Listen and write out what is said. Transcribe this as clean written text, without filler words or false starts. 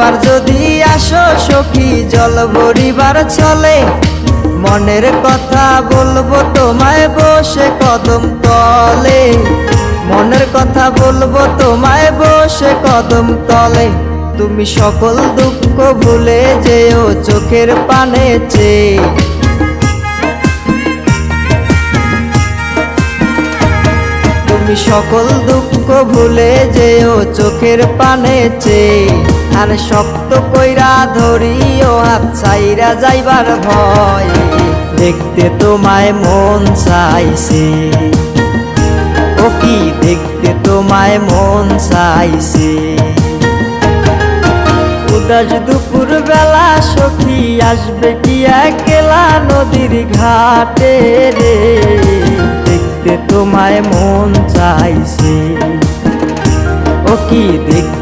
একবার যদি আসো সখী জল ভরিবার চলে, মনের কথা বলবো তোমায় বসে কদম তলে। মনের কথা বলবো তোমায় বসে কদম তলে। তুমি সকল দুঃখ ভুলে যেও চোখের পানে চেয়ে। তুমি সকল দুঃখ ভুলে যেও চোখের পানে চেয়ে। আর শক্ত কইরা ধরিও হাত ছাইরা যাইবার ভয়, দেখতে তোমায় মন চাইছে। ও কি দেখতে তোমায় মন চাইছে। উদাস দুপুর বেলা সখী আসবে কি একলা নদীর ঘাটে রে, দেখতে তোমায় মন চাইছে। ও কি দেখতে